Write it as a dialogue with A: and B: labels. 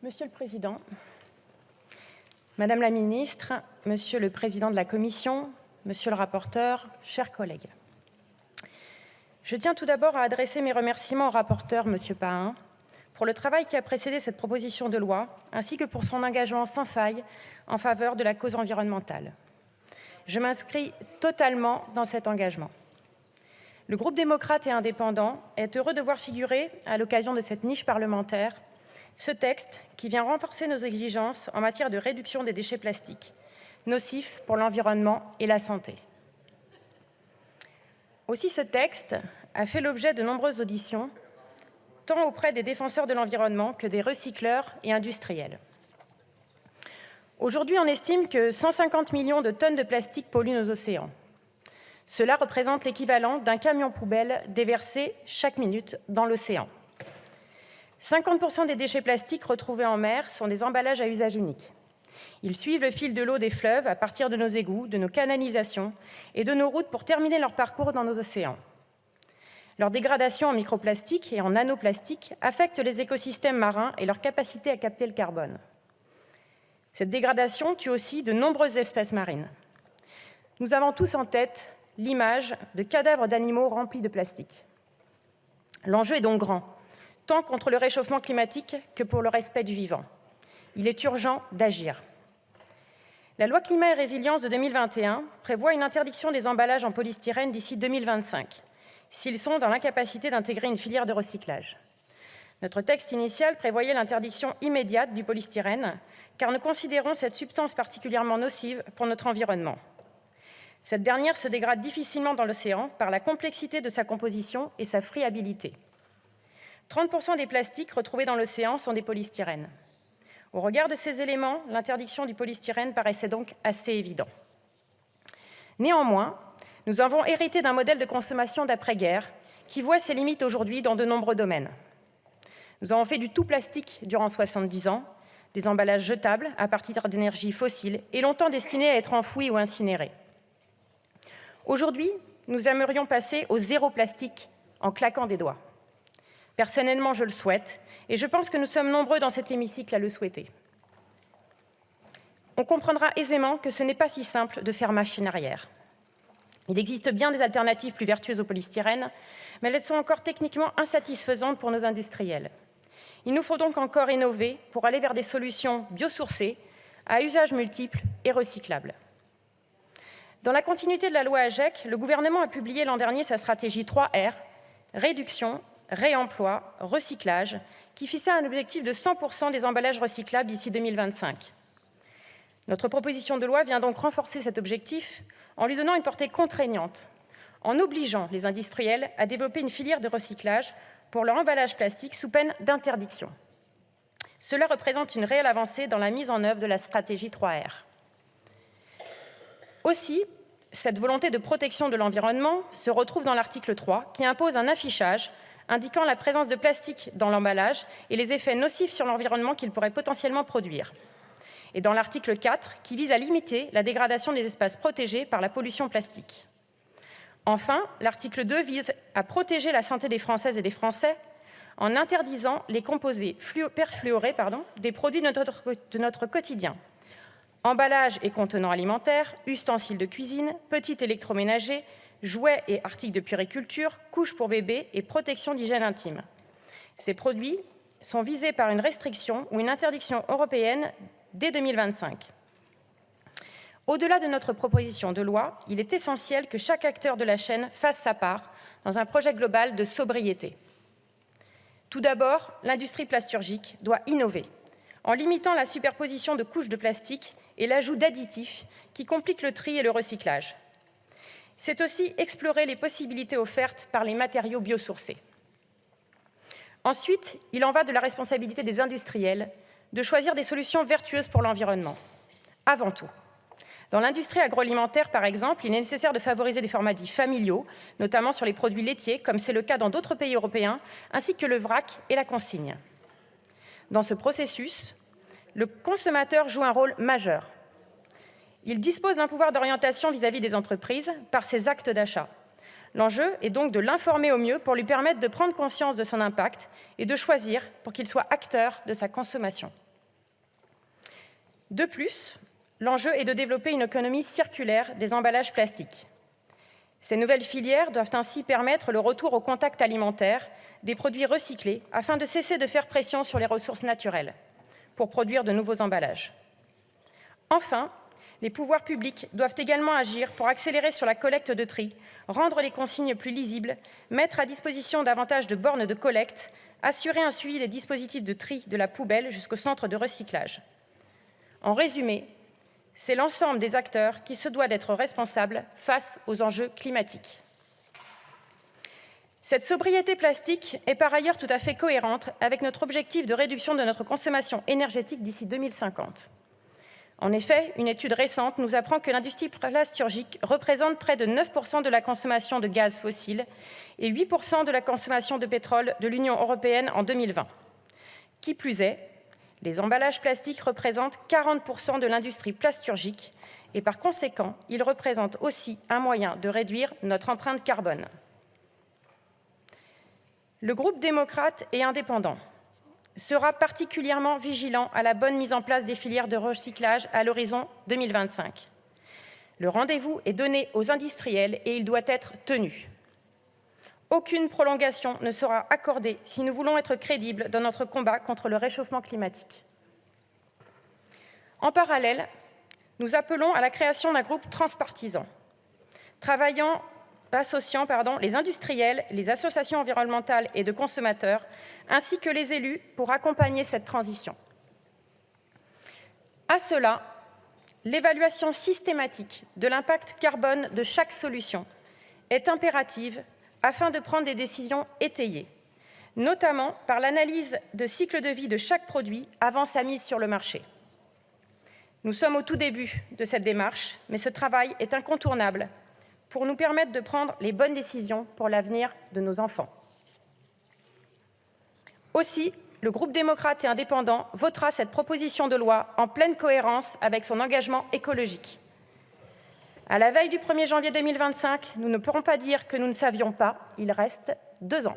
A: Monsieur le Président, Madame la Ministre, Monsieur le Président de la Commission, Monsieur le rapporteur, chers collègues. Je tiens tout d'abord à adresser mes remerciements au rapporteur, Monsieur Pahin, pour le travail qui a précédé cette proposition de loi, ainsi que pour son engagement sans faille en faveur de la cause environnementale. Je m'inscris totalement dans cet engagement. Le groupe démocrate et indépendant est heureux de voir figurer, à l'occasion de cette niche parlementaire, ce texte qui vient renforcer nos exigences en matière de réduction des déchets plastiques, nocifs pour l'environnement et la santé. Aussi, ce texte a fait l'objet de nombreuses auditions, tant auprès des défenseurs de l'environnement que des recycleurs et industriels. Aujourd'hui, on estime que 150 millions de tonnes de plastique polluent nos océans. Cela représente l'équivalent d'un camion poubelle déversé chaque minute dans l'océan. 50% des déchets plastiques retrouvés en mer sont des emballages à usage unique. Ils suivent le fil de l'eau des fleuves à partir de nos égouts, de nos canalisations et de nos routes pour terminer leur parcours dans nos océans. Leur dégradation en microplastiques et en nanoplastiques affecte les écosystèmes marins et leur capacité à capter le carbone. Cette dégradation tue aussi de nombreuses espèces marines. Nous avons tous en tête l'image de cadavres d'animaux remplis de plastique. L'enjeu est donc grand, tant contre le réchauffement climatique que pour le respect du vivant. Il est urgent d'agir. La loi Climat et Résilience de 2021 prévoit une interdiction des emballages en polystyrène d'ici 2025, s'ils sont dans l'incapacité d'intégrer une filière de recyclage. Notre texte initial prévoyait l'interdiction immédiate du polystyrène, car nous considérons cette substance particulièrement nocive pour notre environnement. Cette dernière se dégrade difficilement dans l'océan par la complexité de sa composition et sa friabilité. 30% des plastiques retrouvés dans l'océan sont des polystyrènes. Au regard de ces éléments, l'interdiction du polystyrène paraissait donc assez évident. Néanmoins, nous avons hérité d'un modèle de consommation d'après-guerre qui voit ses limites aujourd'hui dans de nombreux domaines. Nous avons fait du tout plastique durant 70 ans, des emballages jetables à partir d'énergies fossiles et longtemps destinés à être enfouis ou incinérés. Aujourd'hui, nous aimerions passer au zéro plastique en claquant des doigts. Personnellement, je le souhaite, et je pense que nous sommes nombreux dans cet hémicycle à le souhaiter. On comprendra aisément que ce n'est pas si simple de faire machine arrière. Il existe bien des alternatives plus vertueuses au polystyrène, mais elles sont encore techniquement insatisfaisantes pour nos industriels. Il nous faut donc encore innover pour aller vers des solutions biosourcées, à usage multiple et recyclables. Dans la continuité de la loi AGEC, le gouvernement a publié l'an dernier sa stratégie 3R, réduction, réemploi, recyclage, qui fixait un objectif de 100% des emballages recyclables d'ici 2025. Notre proposition de loi vient donc renforcer cet objectif en lui donnant une portée contraignante, en obligeant les industriels à développer une filière de recyclage pour leur emballage plastique sous peine d'interdiction. Cela représente une réelle avancée dans la mise en œuvre de la stratégie 3R. Aussi, cette volonté de protection de l'environnement se retrouve dans l'article 3, qui impose un affichage indiquant la présence de plastique dans l'emballage et les effets nocifs sur l'environnement qu'il pourrait potentiellement produire. Et dans l'article 4, qui vise à limiter la dégradation des espaces protégés par la pollution plastique. Enfin, l'article 2 vise à protéger la santé des Françaises et des Français en interdisant les composés perfluorés des produits de notre quotidien. Emballages et contenants alimentaires, ustensiles de cuisine, petits électroménagers, jouets et articles de puériculture, couches pour bébés et protection d'hygiène intime. Ces produits sont visés par une restriction ou une interdiction européenne dès 2025. Au-delà de notre proposition de loi, il est essentiel que chaque acteur de la chaîne fasse sa part dans un projet global de sobriété. Tout d'abord, l'industrie plasturgique doit innover en limitant la superposition de couches de plastique et l'ajout d'additifs qui compliquent le tri et le recyclage. C'est aussi explorer les possibilités offertes par les matériaux biosourcés. Ensuite, il en va de la responsabilité des industriels de choisir des solutions vertueuses pour l'environnement. Avant tout, dans l'industrie agroalimentaire, par exemple, il est nécessaire de favoriser des formats dits familiaux, notamment sur les produits laitiers, comme c'est le cas dans d'autres pays européens, ainsi que le vrac et la consigne. Dans ce processus, le consommateur joue un rôle majeur. Il dispose d'un pouvoir d'orientation vis-à-vis des entreprises par ses actes d'achat. L'enjeu est donc de l'informer au mieux pour lui permettre de prendre conscience de son impact et de choisir pour qu'il soit acteur de sa consommation. De plus, l'enjeu est de développer une économie circulaire des emballages plastiques. Ces nouvelles filières doivent ainsi permettre le retour au contact alimentaire des produits recyclés afin de cesser de faire pression sur les ressources naturelles pour produire de nouveaux emballages. Enfin, les pouvoirs publics doivent également agir pour accélérer sur la collecte de tri, rendre les consignes plus lisibles, mettre à disposition davantage de bornes de collecte, assurer un suivi des dispositifs de tri de la poubelle jusqu'au centre de recyclage. En résumé, c'est l'ensemble des acteurs qui se doit d'être responsables face aux enjeux climatiques. Cette sobriété plastique est par ailleurs tout à fait cohérente avec notre objectif de réduction de notre consommation énergétique d'ici 2050. En effet, une étude récente nous apprend que l'industrie plasturgique représente près de 9% de la consommation de gaz fossile et 8% de la consommation de pétrole de l'Union européenne en 2020. Qui plus est, les emballages plastiques représentent 40% de l'industrie plasturgique et par conséquent, ils représentent aussi un moyen de réduire notre empreinte carbone. Le groupe démocrate et indépendant sera particulièrement vigilant à la bonne mise en place des filières de recyclage à l'horizon 2025. Le rendez-vous est donné aux industriels et il doit être tenu. Aucune prolongation ne sera accordée si nous voulons être crédibles dans notre combat contre le réchauffement climatique. En parallèle, nous appelons à la création d'un groupe transpartisan, associant les industriels, les associations environnementales et de consommateurs, ainsi que les élus pour accompagner cette transition. À cela, l'évaluation systématique de l'impact carbone de chaque solution est impérative afin de prendre des décisions étayées, notamment par l'analyse de cycle de vie de chaque produit avant sa mise sur le marché. Nous sommes au tout début de cette démarche, mais ce travail est incontournable pour nous permettre de prendre les bonnes décisions pour l'avenir de nos enfants. Aussi, le groupe démocrate et indépendant votera cette proposition de loi en pleine cohérence avec son engagement écologique. À la veille du 1er janvier 2025, nous ne pourrons pas dire que nous ne savions pas, il reste 2 ans.